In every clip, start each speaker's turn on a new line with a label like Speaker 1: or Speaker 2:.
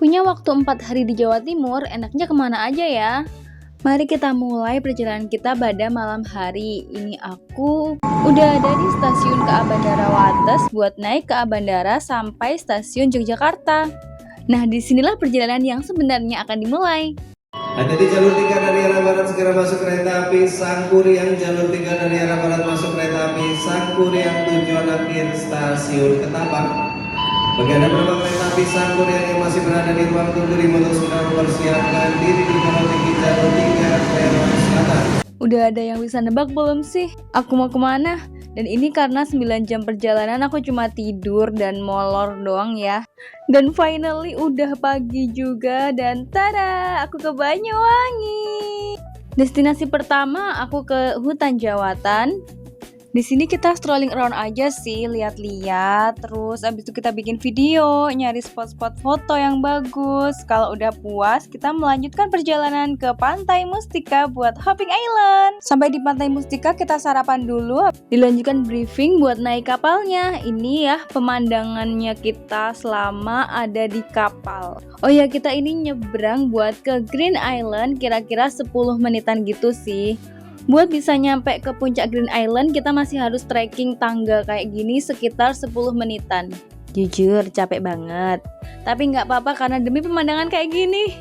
Speaker 1: Punya waktu 4 hari di Jawa Timur, enaknya kemana aja ya? Mari kita mulai perjalanan kita pada malam hari. Ini aku udah ada di stasiun KA Bandara Wates buat naik KA Bandara sampai stasiun Yogyakarta. Nah, disinilah perjalanan yang sebenarnya akan dimulai.
Speaker 2: Hati-hati jalur 3 dari arah barat segera masuk kereta api Sangkuriang. Jalur 3 dari arah barat masuk kereta api Sangkuriang tujuan akhir stasiun Ketapang. Bagi Anda penumpang kereta api Sangkuriang yang masih berada di ruang tunggu dimohon segera mempersiapkan diri di kolong tinggi jalur 3 peron selatan.
Speaker 1: Udah ada yang bisa nebak belum sih? Aku mau kemana? Dan ini karena 9 jam perjalanan aku cuma tidur dan molor doang ya. Dan finally udah pagi juga dan tada, aku ke Banyuwangi. Destinasi pertama aku ke Hutan Jawatan. Di sini kita strolling around aja sih, lihat-lihat. Terus abis itu kita bikin video, nyari spot-spot foto yang bagus. Kalau udah puas, kita melanjutkan perjalanan ke Pantai Mustika buat Hopping Island. Sampai di Pantai Mustika kita sarapan dulu, dilanjutkan briefing buat naik kapalnya. Ini ya pemandangannya kita selama ada di kapal. Oh ya, kita ini nyebrang buat ke Green Island, kira-kira 10 menitan gitu sih. Buat bisa nyampe ke puncak Green Island, kita masih harus trekking tangga kayak gini sekitar 10 menitan. Jujur, capek banget. Tapi nggak apa-apa karena demi pemandangan kayak gini.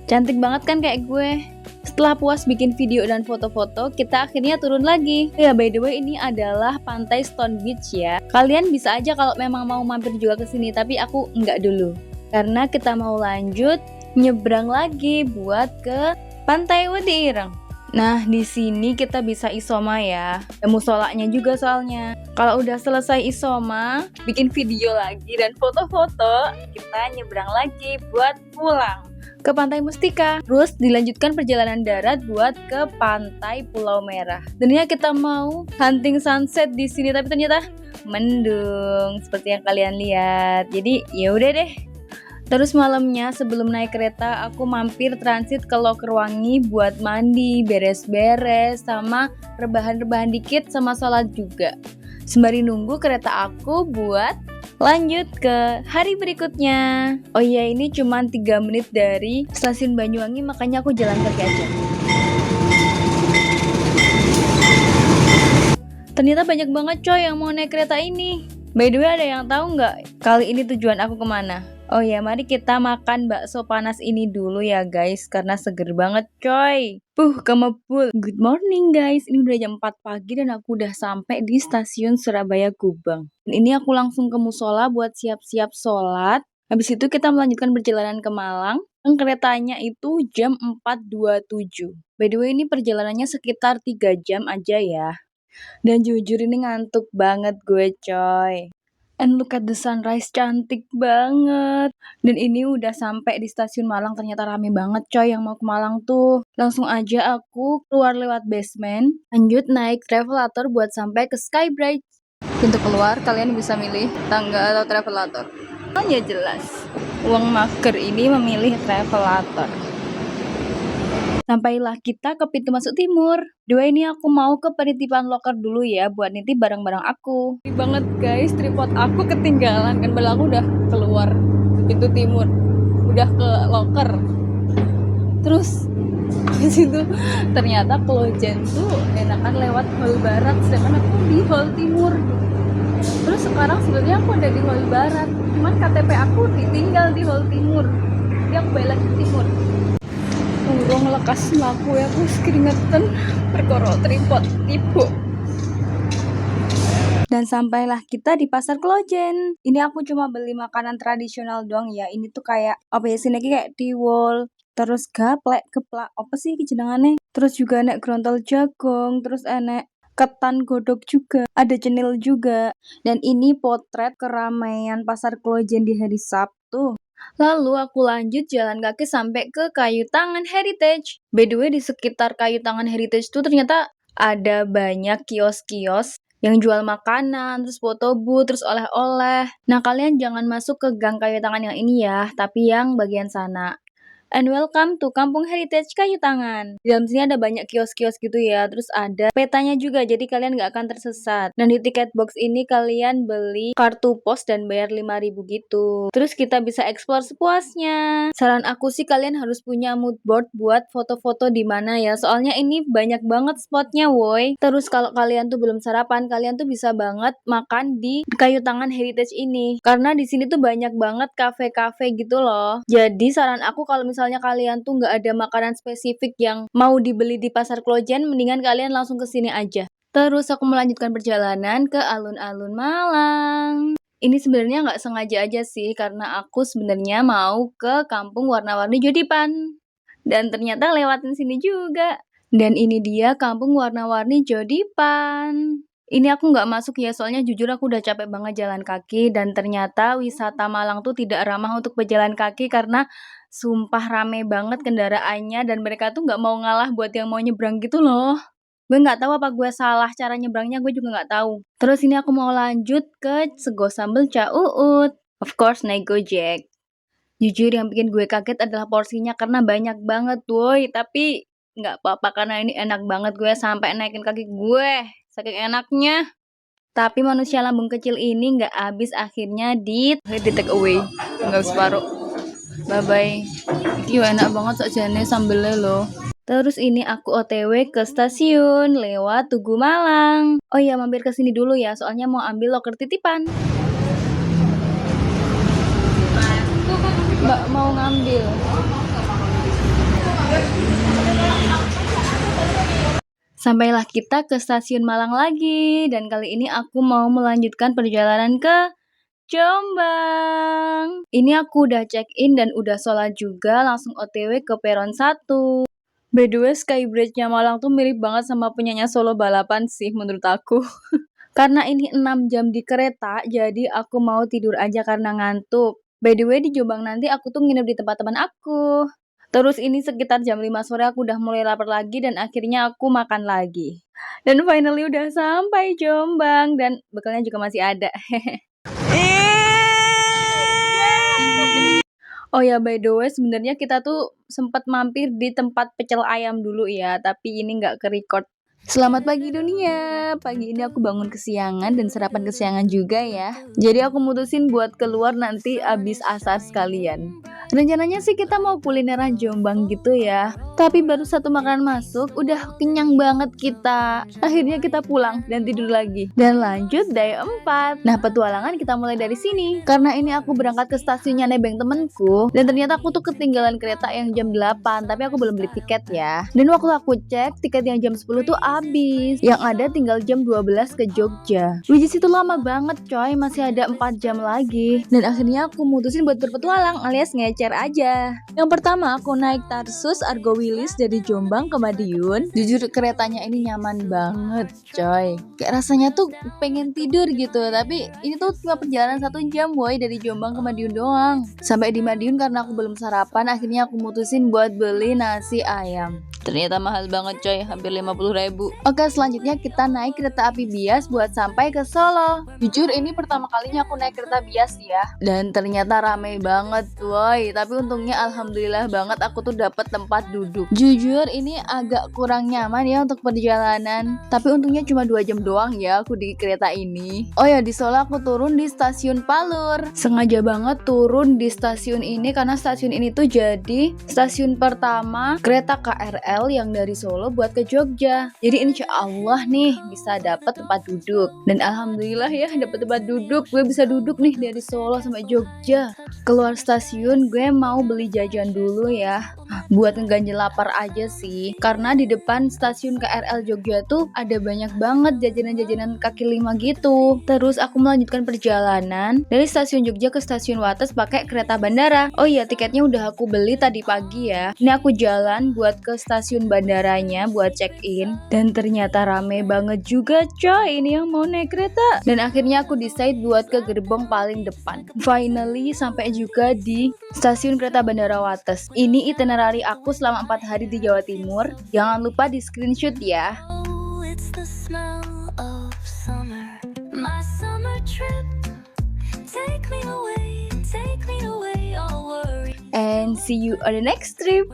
Speaker 1: Cantik banget kan kayak gue. Setelah puas bikin video dan foto-foto, kita akhirnya turun lagi. Ya, by the way, ini adalah Pantai Stone Beach ya. Kalian bisa aja kalau memang mau mampir juga ke sini, tapi aku nggak dulu. Karena kita mau lanjut nyebrang lagi buat ke Pantai Wedi-Ireng. Nah, di sini kita bisa isoma ya. Ada musolanya juga soalnya. Kalau udah selesai isoma, bikin video lagi dan foto-foto, kita nyebrang lagi buat pulang ke Pantai Mustika. Terus dilanjutkan perjalanan darat buat ke Pantai Pulau Merah. Tadinya kita mau hunting sunset di sini, tapi ternyata mendung seperti yang kalian lihat. Jadi ya udah deh. Terus malamnya sebelum naik kereta aku mampir transit ke Lokerwangi buat mandi, beres-beres, sama rebahan-rebahan dikit sama sholat juga. Sembari nunggu kereta aku buat lanjut ke hari berikutnya. Oh iya, ini cuma 3 menit dari stasiun Banyuwangi, makanya aku jalan kaki aja. Ternyata banyak banget coy yang mau naik kereta ini. By the way, ada yang tahu nggak kali ini tujuan aku kemana? Oh ya, mari kita makan bakso panas ini dulu ya guys, karena seger banget coy. Kemepul. Good morning guys, ini udah jam 4 pagi dan aku udah sampai di stasiun Surabaya Gubeng. Dan ini aku langsung ke musola buat siap-siap sholat. Habis itu kita melanjutkan perjalanan ke Malang. Yang keretanya itu jam 4.27. By the way, ini perjalanannya sekitar 3 jam aja ya. Dan jujur ini ngantuk banget gue coy. And look at the sunrise, cantik banget. Dan ini udah sampai di stasiun Malang, ternyata rame banget coy yang mau ke Malang tuh. Langsung aja aku keluar lewat basement, lanjut naik travelator buat sampai ke Skybridge. Pintu keluar kalian bisa milih tangga atau travelator. Oh ya jelas, uang mager ini memilih travelator. Sampailah kita ke pintu masuk timur. Dua ini aku mau ke penitipan loker dulu ya buat nitip barang-barang aku. Ini banget guys, tripod aku ketinggalan kan, padahal aku udah keluar ke pintu timur, udah ke loker. Terus di situ ternyata Klojen tuh enakan lewat hall barat, sedangkan aku di hall timur. Terus sekarang sebenarnya aku ada di hall barat, cuman KTP aku ditinggal di hall timur. Jadi aku balik lagi ke timur. Urung lekas mlaku ya, aku keringetan perkara tripod tipu. Dan sampailah kita di Pasar Klojen. Ini aku cuma beli makanan tradisional doang ya. Ini tuh kayak apa ya sih, kayak tiwul, terus gaplek, keplak, apa sih jenengane? Terus juga enek grontol jagung, terus enek ketan godok juga, ada cenil juga. Dan ini potret keramaian Pasar Klojen di hari Sabtu. Lalu aku lanjut jalan kaki sampai ke Kayu Tangan Heritage. By the way, di sekitar Kayu Tangan Heritage itu ternyata ada banyak kios-kios yang jual makanan, terus foto booth, terus oleh-oleh. Nah, kalian jangan masuk ke gang Kayu Tangan yang ini ya, tapi yang bagian sana. And welcome to Kampung Heritage Kayu Tangan. Di dalam sini ada banyak kios-kios gitu ya, terus ada petanya juga, jadi kalian nggak akan tersesat. Dan di tiket box ini kalian beli kartu pos dan bayar 5.000 gitu. Terus kita bisa explore sepuasnya. Saran aku sih kalian harus punya mood board buat foto-foto di mana ya, soalnya ini banyak banget spotnya woi. Terus kalau kalian tuh belum sarapan, kalian tuh bisa banget makan di Kayu Tangan Heritage ini. Karena di sini tuh banyak banget kafe-kafe gitu loh. Jadi saran aku kalau misalnya kalian tuh nggak ada makanan spesifik yang mau dibeli di pasar Klojen, mendingan kalian langsung ke sini aja. Terus aku melanjutkan perjalanan ke alun-alun Malang. Ini sebenarnya nggak sengaja aja sih, karena aku sebenarnya mau ke kampung warna-warni Jodipan. Dan ternyata lewatin sini juga. Dan ini dia kampung warna-warni Jodipan. Ini aku nggak masuk ya, soalnya jujur aku udah capek banget jalan kaki. Dan ternyata wisata Malang tuh tidak ramah untuk pejalan kaki karena sumpah rame banget kendaraannya. Dan mereka tuh nggak mau ngalah buat yang mau nyebrang gitu loh. Gue nggak tahu apa gue salah cara nyebrangnya, gue juga nggak tahu. Terus ini aku mau lanjut ke Sego Sambal Ca Uut. Of course naik Gojek. Jujur yang bikin gue kaget adalah porsinya karena banyak banget woi. Tapi nggak apa-apa karena ini enak banget, gue sampai naikin kaki gue. Saking enaknya. Tapi manusia lambung kecil ini nggak habis, akhirnya di take away. Nggak separuh. Bye-bye. Iya enak banget sakjane sambelnya loh. Terus ini aku OTW ke stasiun lewat Tugu Malang. Oh iya, mampir ke sini dulu ya, soalnya mau ambil loker titipan. Mbak mau ngambil. Sampailah kita ke stasiun Malang lagi, dan kali ini aku mau melanjutkan perjalanan ke Jombang. Ini aku udah check-in dan udah sholat juga, langsung OTW ke peron 1. By the way, Skybridge-nya Malang tuh mirip banget sama punyanya Solo Balapan sih menurut aku. Karena ini 6 jam di kereta, jadi aku mau tidur aja karena ngantuk. By the way, di Jombang nanti aku tuh nginep di tempat teman aku. Terus ini sekitar jam 5 sore aku udah mulai lapar lagi dan akhirnya aku makan lagi. Dan finally udah sampai Jombang dan bekalnya juga masih ada. Oh ya, by the way, sebenarnya kita tuh sempat mampir di tempat pecel ayam dulu ya, tapi ini nggak ke-record. Selamat pagi dunia. Pagi ini aku bangun kesiangan dan sarapan kesiangan juga ya. Jadi aku mutusin buat keluar nanti abis asar sekalian. Rencananya sih kita mau kulineran Jombang gitu ya. Tapi baru satu makanan masuk, udah kenyang banget kita. Akhirnya kita pulang dan tidur lagi. Dan lanjut day 4. Nah, petualangan kita mulai dari sini. Karena ini aku berangkat ke stasiunnya nebeng temenku. Dan ternyata aku tuh ketinggalan kereta yang jam 8. Tapi aku belum beli tiket ya. Dan waktu aku cek, tiket yang jam 10 tuh habis. Yang ada tinggal jam 12 ke Jogja. Which is itu lama banget coy. Masih ada 4 jam lagi. Dan akhirnya aku mutusin buat berpetualang alias ngecer aja. Yang pertama aku naik Tarsus Argo Wilis dari Jombang ke Madiun. Jujur keretanya ini nyaman banget coy. Kayak rasanya tuh pengen tidur gitu. Tapi ini tuh cuma perjalanan 1 jam woy dari Jombang ke Madiun doang. Sampai di Madiun karena aku belum sarapan, akhirnya aku mutusin buat beli nasi ayam. Ternyata mahal banget coy, hampir 50.000. Oke, selanjutnya kita naik kereta api bias buat sampai ke Solo. Jujur ini pertama kalinya aku naik kereta bias ya. Dan ternyata rame banget woy. Tapi untungnya alhamdulillah banget aku tuh dapat tempat duduk. Jujur ini agak kurang nyaman ya untuk perjalanan. Tapi untungnya cuma 2 jam doang ya aku di kereta ini. Oh ya, di Solo aku turun di stasiun Palur. Sengaja banget turun di stasiun ini karena stasiun ini tuh jadi stasiun pertama kereta KRL yang dari Solo buat ke Jogja. Jadi insya Allah nih bisa dapat tempat duduk. Dan alhamdulillah ya dapat tempat duduk. Gue bisa duduk nih dari Solo sampai Jogja. Keluar stasiun gue mau beli jajan dulu ya. Buat ngeganjel lapar aja sih. Karena di depan stasiun KRL Jogja tuh ada banyak banget jajanan-jajanan kaki lima gitu. Terus aku melanjutkan perjalanan dari stasiun Jogja ke stasiun Wates pakai kereta bandara. Oh iya, tiketnya udah aku beli tadi pagi ya. Ini aku jalan buat ke stasiun bandaranya buat check-in. Dan ternyata rame banget juga coy, ini yang mau naik kereta. Dan akhirnya aku decide buat ke gerbong paling depan. Finally sampai juga di stasiun kereta bandara Wates. Ini itinerary aku selama 4 hari di Jawa Timur. Jangan lupa di screenshot ya. And and see you on the next trip.